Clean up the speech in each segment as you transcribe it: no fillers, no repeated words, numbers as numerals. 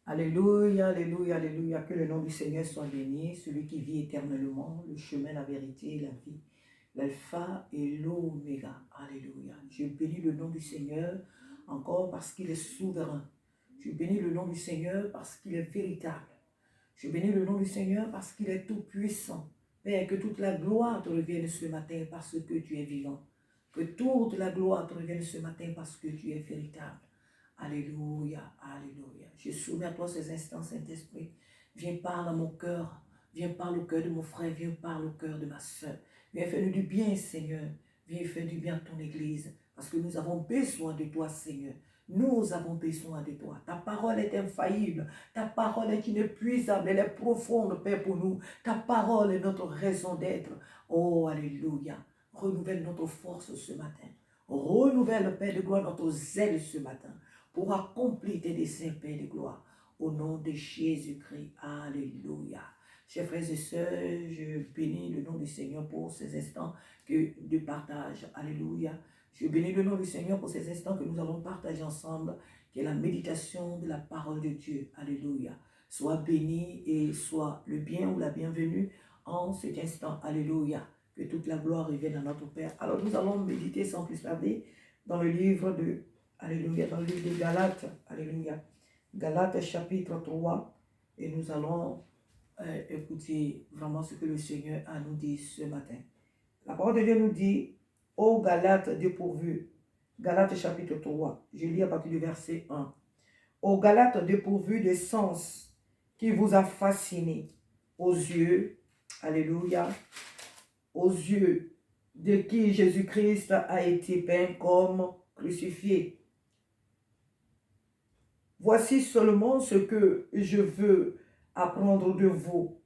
Alléluia, alléluia, alléluia. Que le nom du Seigneur soit béni, celui qui vit éternellement, le chemin, la vérité et la vie, l'alpha et l'oméga. Alléluia. Je bénis le nom du Seigneur encore parce qu'il est souverain. Je bénis le nom du Seigneur parce qu'il est véritable. Je bénis le nom du Seigneur parce qu'il est tout puissant. Père, que toute la gloire te revienne ce matin parce que tu es vivant. Que toute la gloire te revienne ce matin parce que tu es véritable. Alléluia, alléluia. Je soumets à toi ces instants, Saint-Esprit. Viens parler à mon cœur. Viens parler au cœur de mon frère. Viens parler au cœur de ma soeur. Viens faire du bien, Seigneur. Viens faire du bien à ton Église. Parce que nous avons besoin de toi, Seigneur. Nous avons besoin de toi. Ta parole est infaillible. Ta parole est inépuisable. Elle est profonde, Père, pour nous. Ta parole est notre raison d'être. Oh, alléluia. Renouvelle notre force ce matin. Renouvelle, Père de gloire, notre zèle ce matin pour accomplir tes desseins, Père de gloire. Au nom de Jésus-Christ. Alléluia. Chers frères et sœurs, je bénis le nom du Seigneur pour ces instants de partage. Alléluia. Je bénis le nom du Seigneur pour ces instants que nous allons partager ensemble, qui est la méditation de la parole de Dieu. Alléluia. Sois béni et sois le bien ou la bienvenue en cet instant. Alléluia. Que toute la gloire revienne à notre Père. Alors nous allons méditer sans plus tarder dans le livre de Alléluia, dans le livre de Galates. Alléluia. Galates chapitre 3. Et nous allons écouter vraiment ce que le Seigneur a nous dit ce matin. La parole de Dieu nous dit, ô Galates dépourvus, Galates chapitre 3, je lis à partir du verset 1. Ô Galates dépourvus de sens qui vous a fasciné aux yeux, alléluia, aux yeux de qui Jésus-Christ a été peint comme crucifié. Voici seulement ce que je veux apprendre de vous.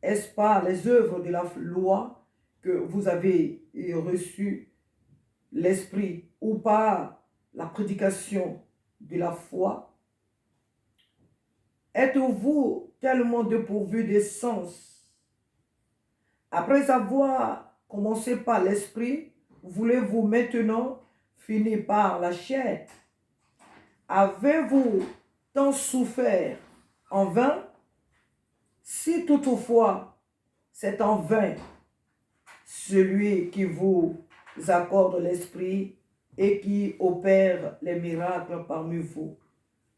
Est-ce pas les œuvres de la loi que vous avez reçues, l'esprit, ou par la prédication de la foi? Êtes-vous tellement dépourvu de sens? Après avoir commencé par l'esprit, voulez-vous maintenant finir par la chair? Avez-vous tant souffert en vain? Si toutefois c'est en vain, celui qui vous accorde l'esprit et qui opère les miracles parmi vous,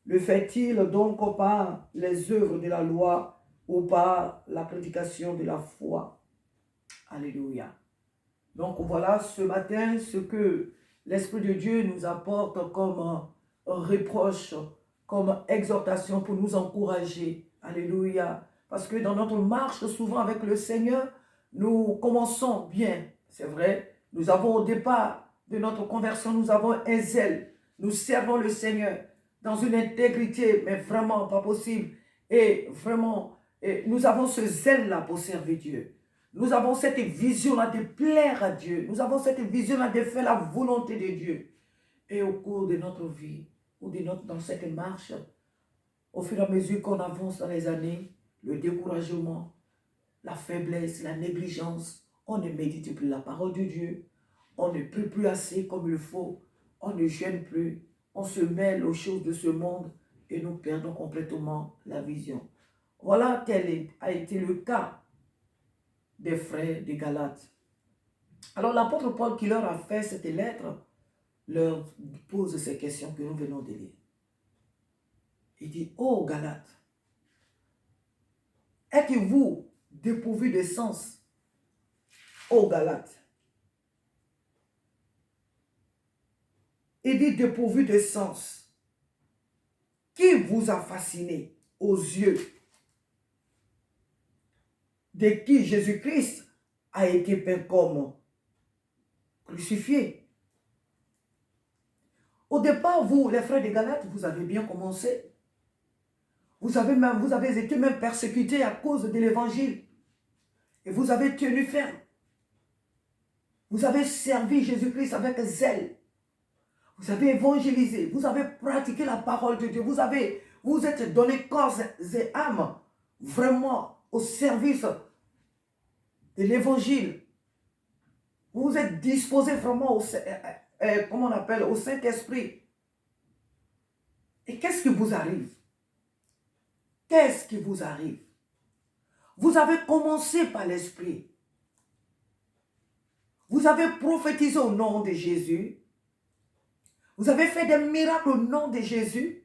le fait-il donc par les œuvres de la loi ou par la prédication de la foi? Alléluia. Donc voilà ce matin ce que l'Esprit de Dieu nous apporte comme reproche, comme exhortation pour nous encourager. Alléluia. Parce que dans notre marche souvent avec le Seigneur, nous commençons bien, c'est vrai. Nous avons au départ de notre conversion, nous avons un zèle. Nous servons le Seigneur dans une intégrité, mais vraiment pas possible. Et vraiment, nous avons ce zèle-là pour servir Dieu. Nous avons cette vision-là de plaire à Dieu. Nous avons cette vision-là de faire la volonté de Dieu. Et au cours de notre vie, ou dans cette marche, au fur et à mesure qu'on avance dans les années, le découragement, la faiblesse, la négligence, on ne médite plus la parole de Dieu, on ne prie plus assez comme il faut, on ne jeûne plus, on se mêle aux choses de ce monde et nous perdons complètement la vision. Voilà tel a été le cas des frères des Galates. Alors l'apôtre Paul qui leur a fait cette lettre leur pose ces questions que nous venons de lire. Il dit, ô Galates, êtes-vous dépourvus de sens? Ô Galates. Il dit dépourvu de sens. Qui vous a fasciné aux yeux de qui Jésus-Christ a été peint comme crucifié? Au départ, vous, les frères de Galates, vous avez bien commencé. Vous avez été même persécutés à cause de l'évangile. Et vous avez tenu ferme. Vous avez servi Jésus-Christ avec zèle. Vous avez évangélisé. Vous avez pratiqué la parole de Dieu. Vous êtes donné corps et âme vraiment au service de l'évangile. Vous êtes disposé vraiment au Saint-Esprit. Et qu'est-ce qui vous arrive? Qu'est-ce qui vous arrive? Vous avez commencé par l'esprit. Vous avez prophétisé au nom de Jésus. Vous avez fait des miracles au nom de Jésus.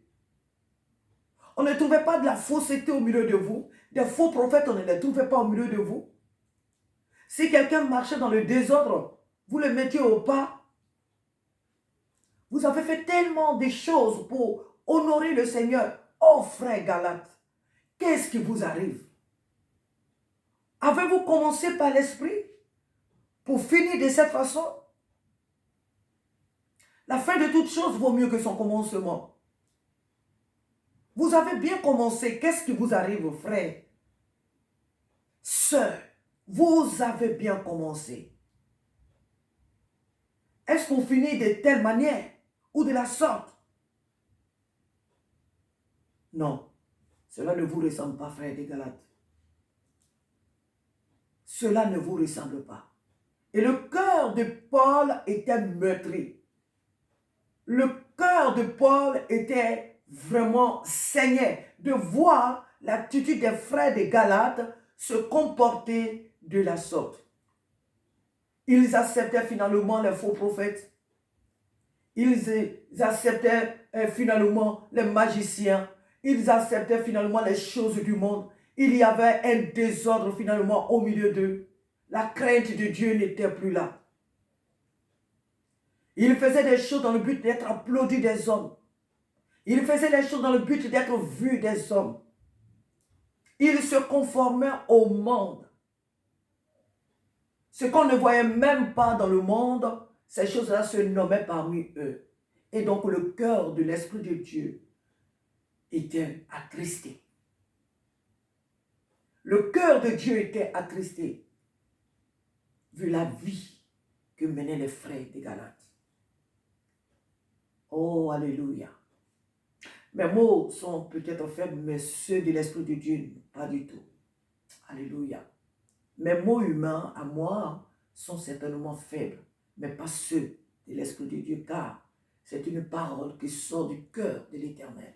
On ne trouvait pas de la fausseté au milieu de vous. Des faux prophètes, on ne les trouvait pas au milieu de vous. Si quelqu'un marchait dans le désordre, vous le mettiez au pas. Vous avez fait tellement de choses pour honorer le Seigneur. Oh frère Galate, qu'est-ce qui vous arrive? Avez-vous commencé par l'esprit pour finir de cette façon? La fin de toute chose vaut mieux que son commencement. Vous avez bien commencé. Qu'est-ce qui vous arrive, frère? Sœur, vous avez bien commencé. Est-ce qu'on finit de telle manière ou de la sorte? Non, cela ne vous ressemble pas, frère des Galates. Cela ne vous ressemble pas. Et le cœur de Paul était meurtri. Le cœur de Paul était vraiment saigné de voir l'attitude des frères des Galates se comporter de la sorte. Ils acceptaient finalement les faux prophètes. Ils acceptaient finalement les magiciens. Ils acceptaient finalement les choses du monde. Il y avait un désordre finalement au milieu d'eux. La crainte de Dieu n'était plus là. Ils faisaient des choses dans le but d'être applaudis des hommes. Ils faisaient des choses dans le but d'être vus des hommes. Ils se conformaient au monde. Ce qu'on ne voyait même pas dans le monde, ces choses-là se nommaient parmi eux. Et donc le cœur de l'Esprit de Dieu était attristé. Le cœur de Dieu était attristé, vu la vie que menaient les frères des Galates. Oh, alléluia. Mes mots sont peut-être faibles, mais ceux de l'Esprit de Dieu, pas du tout. Alléluia. Mes mots humains, à moi, sont certainement faibles, mais pas ceux de l'Esprit de Dieu, car c'est une parole qui sort du cœur de l'Éternel.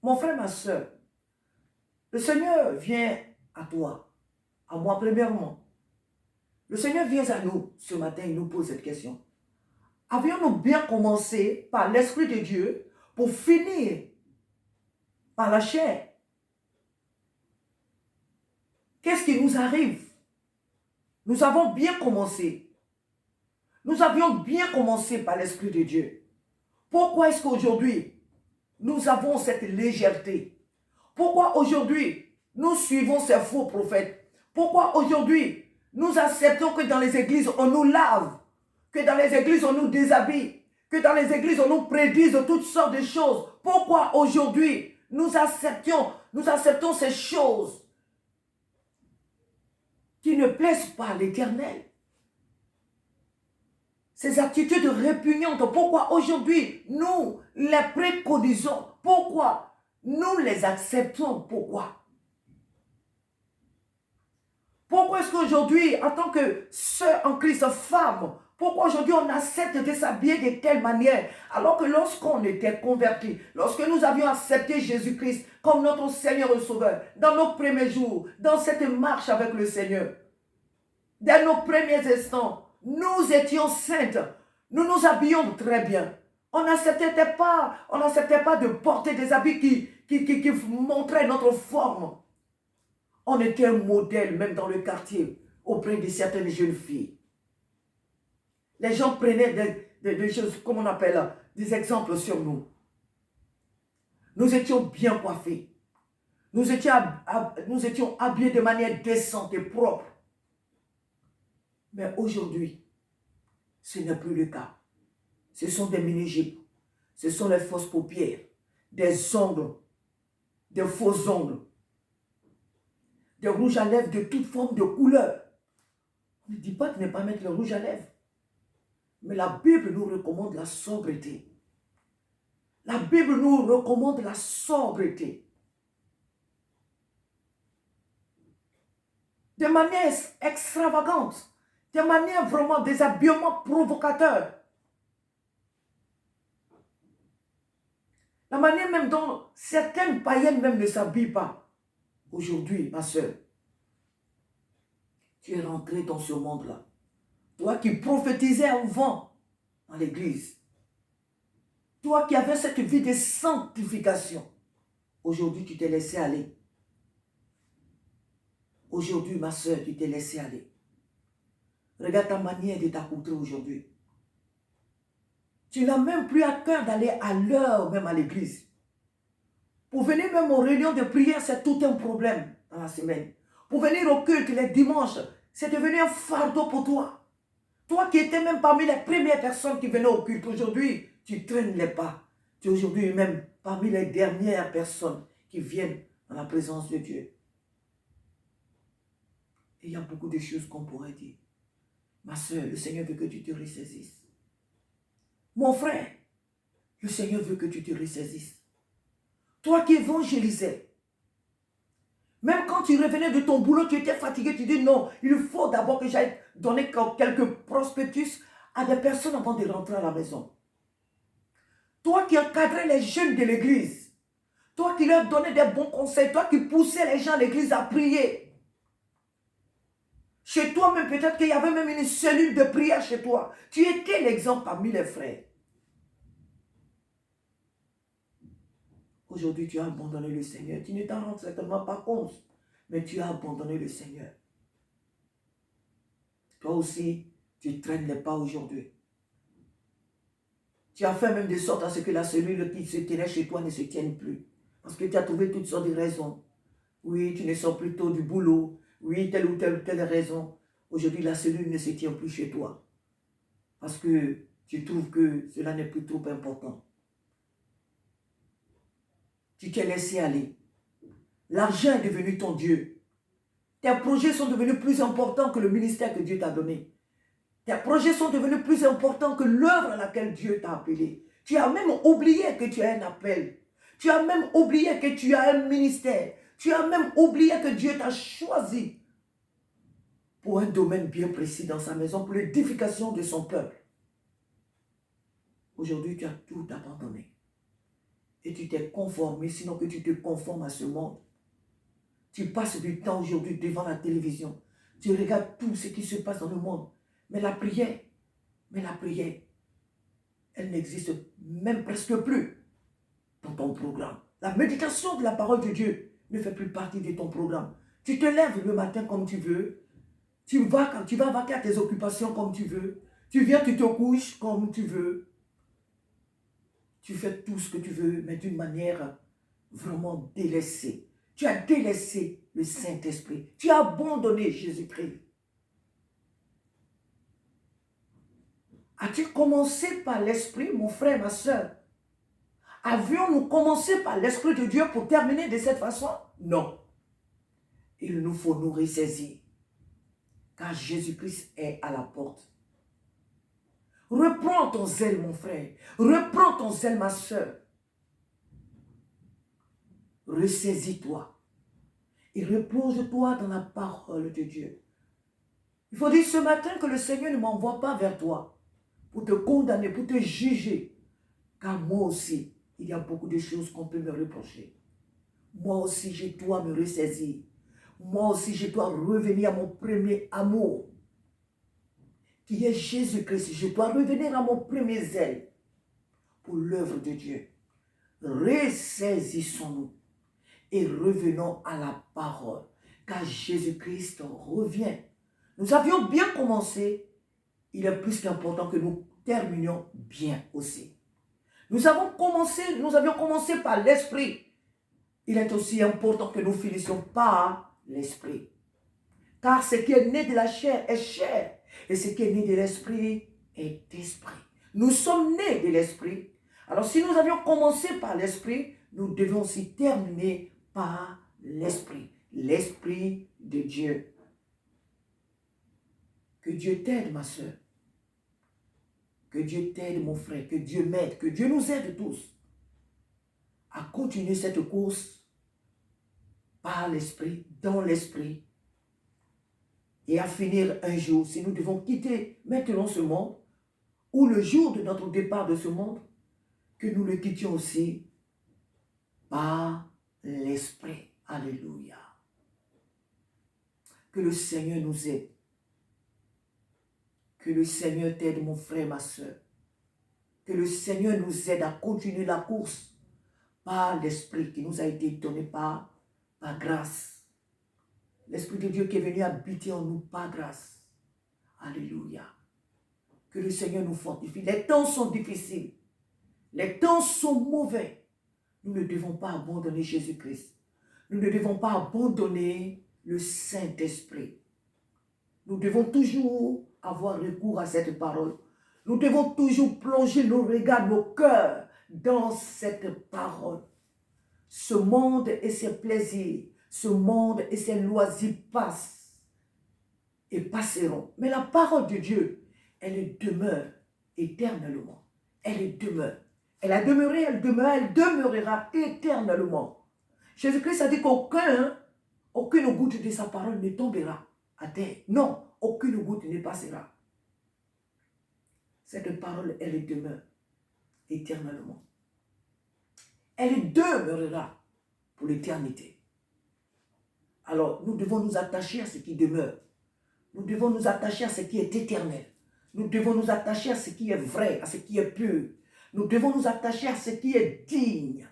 Mon frère, ma soeur, le Seigneur vient à toi, à moi premièrement. Le Seigneur vient à nous ce matin, il nous pose cette question. Avions-nous bien commencé par l'Esprit de Dieu pour finir par la chair? Qu'est-ce qui nous arrive? Nous avons bien commencé. Nous avions bien commencé par l'Esprit de Dieu. Pourquoi est-ce qu'aujourd'hui, nous avons cette légèreté? Pourquoi aujourd'hui, nous suivons ces faux prophètes? Pourquoi aujourd'hui, nous acceptons que dans les églises, on nous lave, que dans les églises, on nous déshabille, que dans les églises, on nous prédise toutes sortes de choses? Pourquoi aujourd'hui, nous acceptons ces choses qui ne plaisent pas à l'Éternel? Ces attitudes répugnantes, pourquoi aujourd'hui, nous les préconisons? Pourquoi nous les acceptons? Pourquoi? Pourquoi est-ce qu'aujourd'hui, en tant que sœur en Christ, femme, pourquoi aujourd'hui on accepte de s'habiller de telle manière, alors que lorsqu'on était convertis, lorsque nous avions accepté Jésus-Christ comme notre Seigneur et Sauveur, dans nos premiers jours, dans cette marche avec le Seigneur, dans nos premiers instants, nous étions saintes, nous nous habillions très bien. On n'acceptait pas de porter des habits qui montraient notre forme. On était un modèle même dans le quartier auprès de certaines jeunes filles. Les gens prenaient des choses, comme on appelle, des exemples sur nous. Nous étions bien coiffés. Nous étions habillés de manière décente et propre. Mais aujourd'hui, ce n'est plus le cas. Ce sont des mini-jupes. Ce sont les fausses paupières, des ongles, des faux ongles, des rouges à lèvres de toute forme de couleur. On ne dit pas de ne pas mettre le rouge à lèvres. Mais la Bible nous recommande la sobriété. La Bible nous recommande la sobriété. De manière extravagante, de manière vraiment des habillements provocateurs. La manière même dont certaines païennes même ne s'habillent pas. Aujourd'hui, ma soeur, tu es rentré dans ce monde-là. Toi qui prophétisais avant dans l'église. Toi qui avais cette vie de sanctification. Aujourd'hui, tu t'es laissé aller. Aujourd'hui, ma soeur, tu t'es laissé aller. Regarde ta manière de t'accoutrer aujourd'hui. Tu n'as même plus à cœur d'aller à l'heure même à l'église. Pour venir même aux réunions de prière, c'est tout un problème dans la semaine. Pour venir au culte les dimanches, c'est devenu un fardeau pour toi. Toi qui étais même parmi les premières personnes qui venaient au culte, aujourd'hui, tu traînes les pas. Tu es aujourd'hui même parmi les dernières personnes qui viennent dans la présence de Dieu. Et il y a beaucoup de choses qu'on pourrait dire. Ma soeur, le Seigneur veut que tu te ressaisisses. Mon frère, le Seigneur veut que tu te ressaisisses. Toi qui évangélisais, même quand tu revenais de ton boulot, tu étais fatigué, tu dis non, il faut d'abord que j'aille donner quelques prospectus à des personnes avant de rentrer à la maison. Toi qui encadrais les jeunes de l'église, toi qui leur donnais des bons conseils, toi qui poussais les gens à l'église à prier. Chez toi même, peut-être qu'il y avait même une cellule de prière chez toi. Tu étais l'exemple parmi les frères. Aujourd'hui, tu as abandonné le Seigneur. Tu ne t'en rends certainement pas compte, mais tu as abandonné le Seigneur. Toi aussi, tu traînes les pas aujourd'hui. Tu as fait même de sorte à ce que la cellule qui se tenait chez toi ne se tienne plus. Parce que tu as trouvé toutes sortes de raisons. Oui, tu ne sors plus tôt du boulot. Oui, telle ou telle raison. Aujourd'hui, la cellule ne se tient plus chez toi. Parce que tu trouves que cela n'est plus trop important. Tu t'es laissé aller. L'argent est devenu ton Dieu. Tes projets sont devenus plus importants que le ministère que Dieu t'a donné. Tes projets sont devenus plus importants que l'œuvre à laquelle Dieu t'a appelé. Tu as même oublié que tu as un appel. Tu as même oublié que tu as un ministère. Tu as même oublié que Dieu t'a choisi pour un domaine bien précis dans sa maison, pour l'édification de son peuple. Aujourd'hui, tu as tout abandonné. Et tu t'es conformé, sinon que tu te conformes à ce monde. Tu passes du temps aujourd'hui devant la télévision. Tu regardes tout ce qui se passe dans le monde. Mais la prière, elle n'existe même presque plus dans ton programme. La méditation de la parole de Dieu ne fait plus partie de ton programme. Tu te lèves le matin comme tu veux. Tu vas vaquer à tes occupations comme tu veux. Tu viens, tu te couches comme tu veux. Tu fais tout ce que tu veux, mais d'une manière vraiment délaissée. Tu as délaissé le Saint-Esprit. Tu as abandonné Jésus-Christ. As-tu commencé par l'Esprit, mon frère, ma soeur? Avions-nous commencé par l'Esprit de Dieu pour terminer de cette façon? Non. Il nous faut nous ressaisir. Car Jésus-Christ est à la porte. Reprends ton zèle, mon frère. Reprends ton zèle, ma soeur. Ressaisis-toi. Et replonge-toi dans la parole de Dieu. Il faut dire ce matin que le Seigneur ne m'envoie pas vers toi pour te condamner, pour te juger. Car moi aussi, il y a beaucoup de choses qu'on peut me reprocher. Moi aussi, je dois me ressaisir. Moi aussi, je dois revenir à mon premier amour, qui est Jésus-Christ. Je dois revenir à mon premier zèle pour l'œuvre de Dieu. Ressaisissons-nous et revenons à la parole, car Jésus-Christ revient. Nous avions bien commencé. Il est plus qu'important que nous terminions bien aussi. Nous avions commencé par l'esprit. Il est aussi important que nous finissions par l'esprit. Car ce qui est né de la chair est chair. Et ce qui est né de l'esprit est esprit. Nous sommes nés de l'esprit. Alors si nous avions commencé par l'esprit, nous devons aussi terminer par l'esprit. L'esprit de Dieu. Que Dieu t'aide, ma soeur. Que Dieu t'aide, mon frère. Que Dieu m'aide. Que Dieu nous aide tous à continuer cette course par l'esprit, dans l'esprit, et à finir un jour, si nous devons quitter maintenant ce monde, ou le jour de notre départ de ce monde, que nous le quittions aussi par l'Esprit. Alléluia. Que le Seigneur nous aide. Que le Seigneur t'aide, mon frère, ma soeur. Que le Seigneur nous aide à continuer la course par l'Esprit qui nous a été donné par grâce. L'Esprit de Dieu qui est venu habiter en nous par grâce. Alléluia. Que le Seigneur nous fortifie. Les temps sont difficiles. Les temps sont mauvais. Nous ne devons pas abandonner Jésus-Christ. Nous ne devons pas abandonner le Saint-Esprit. Nous devons toujours avoir recours à cette parole. Nous devons toujours plonger nos regards, nos cœurs dans cette parole. Ce monde et ses plaisirs, ce monde et ses loisirs passent et passeront. Mais la parole de Dieu, elle demeure éternellement. Elle demeure. Elle a demeuré, elle demeure, elle demeurera éternellement. Jésus-Christ a dit aucune goutte de sa parole ne tombera à terre. Non, aucune goutte ne passera. Cette parole, elle demeure éternellement. Elle demeurera pour l'éternité. Alors, nous devons nous attacher à ce qui demeure. Nous devons nous attacher à ce qui est éternel. Nous devons nous attacher à ce qui est vrai, à ce qui est pur. Nous devons nous attacher à ce qui est digne.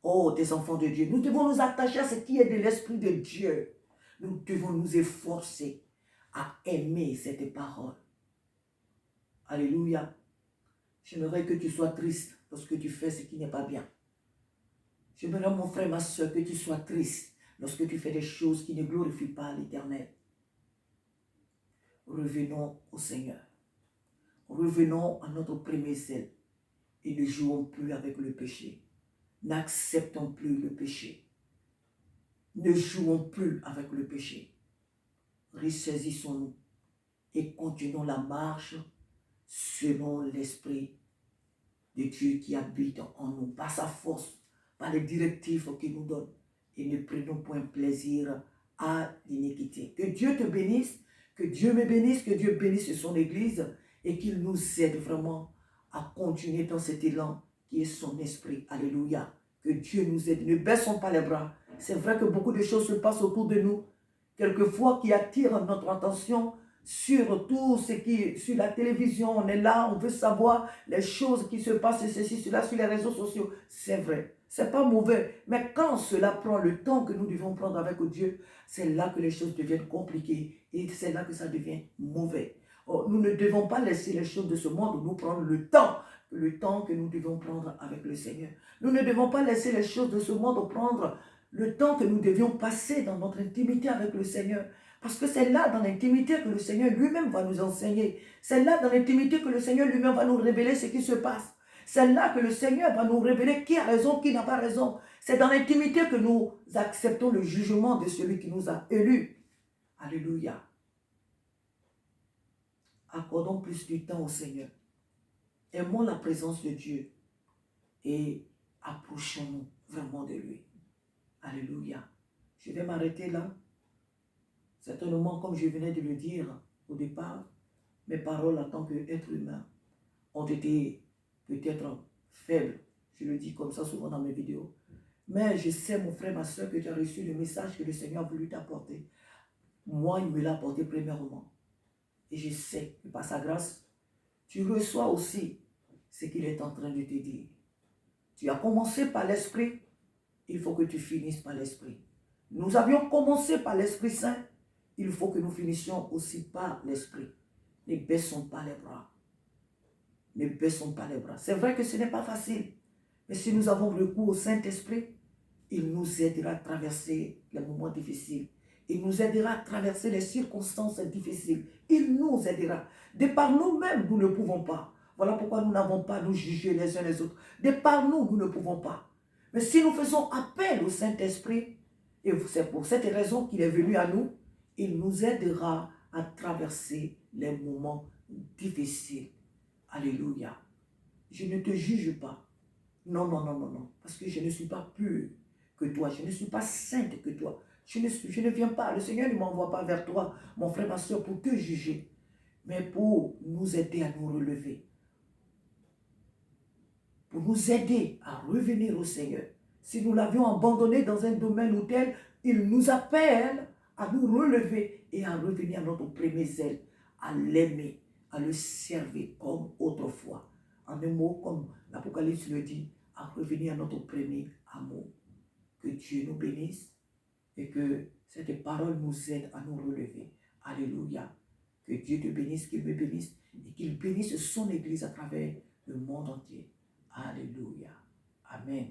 Oh, des enfants de Dieu. Nous devons nous attacher à ce qui est de l'Esprit de Dieu. Nous devons nous efforcer à aimer cette parole. Alléluia. J'aimerais que tu sois triste lorsque tu fais ce qui n'est pas bien. J'aimerais, mon frère, ma soeur, que tu sois triste lorsque tu fais des choses qui ne glorifient pas l'Éternel. Revenons au Seigneur. Revenons à notre premier zèle et ne jouons plus avec le péché. N'acceptons plus le péché. Ne jouons plus avec le péché. Ressaisissons-nous et continuons la marche selon l'Esprit de Dieu qui habite en nous, par sa force, par les directives qu'il nous donne. Et ne prenons point plaisir à l'iniquité. Que Dieu te bénisse, que Dieu me bénisse, que Dieu bénisse son Église et qu'il nous aide vraiment à continuer dans cet élan qui est son esprit. Alléluia. Que Dieu nous aide. Ne baissons pas les bras. C'est vrai que beaucoup de choses se passent autour de nous, quelquefois qui attirent notre attention sur tout ce qui, sur la télévision, on est là, on veut savoir les choses qui se passent, ceci, cela, sur les réseaux sociaux. C'est vrai, c'est pas mauvais. Mais quand cela prend le temps que nous devons prendre avec Dieu, c'est là que les choses deviennent compliquées et c'est là que ça devient mauvais. Oh, nous ne devons pas laisser les choses de ce monde nous prendre le temps que nous devons prendre avec le Seigneur. Nous ne devons pas laisser les choses de ce monde prendre le temps que nous devions passer dans notre intimité avec le Seigneur. Parce que c'est là, dans l'intimité, que le Seigneur lui-même va nous enseigner. C'est là, dans l'intimité, que le Seigneur lui-même va nous révéler ce qui se passe. C'est là que le Seigneur va nous révéler qui a raison, qui n'a pas raison. C'est dans l'intimité que nous acceptons le jugement de celui qui nous a élus. Alléluia. Accordons plus du temps au Seigneur. Aimons la présence de Dieu et approchons-nous vraiment de lui. Alléluia. Je vais m'arrêter là. Certainement, comme je venais de le dire au départ, mes paroles en tant qu'être humain ont été peut-être faibles. Je le dis comme ça souvent dans mes vidéos. Mais je sais, mon frère, ma soeur, que tu as reçu le message que le Seigneur a voulu t'apporter. Moi, il me l'a apporté premièrement. Et je sais que par sa grâce, tu reçois aussi ce qu'il est en train de te dire. Tu as commencé par l'Esprit, il faut que tu finisses par l'Esprit. Nous avions commencé par l'Esprit Saint, il faut que nous finissions aussi par l'Esprit. Ne baissons pas les bras. Ne baissons pas les bras. C'est vrai que ce n'est pas facile, mais si nous avons recours au Saint-Esprit, il nous aidera à traverser les moments difficiles. Il nous aidera à traverser les circonstances difficiles. Il nous aidera. De par nous-mêmes, nous ne pouvons pas. Voilà pourquoi nous n'avons pas à nous juger les uns les autres. De par nous ne pouvons pas. Mais si nous faisons appel au Saint-Esprit, et c'est pour cette raison qu'il est venu à nous, il nous aidera à traverser les moments difficiles. Alléluia. Je ne te juge pas. Non, non, non, non, non. Parce que je ne suis pas pur que toi. Je ne suis pas sainte que toi. Je ne viens pas. Le Seigneur ne m'envoie pas vers toi, mon frère, ma soeur, pour te juger, mais pour nous aider à nous relever. Pour nous aider à revenir au Seigneur. Si nous l'avions abandonné dans un domaine ou tel, il nous appelle à nous relever et à revenir à notre premier zèle, à l'aimer, à le servir comme autrefois. En un mot, comme l'Apocalypse le dit, à revenir à notre premier amour. Que Dieu nous bénisse et que cette parole nous aide à nous relever. Alléluia. Que Dieu te bénisse, qu'il me bénisse et qu'il bénisse son Église à travers le monde entier. Alléluia. Amen.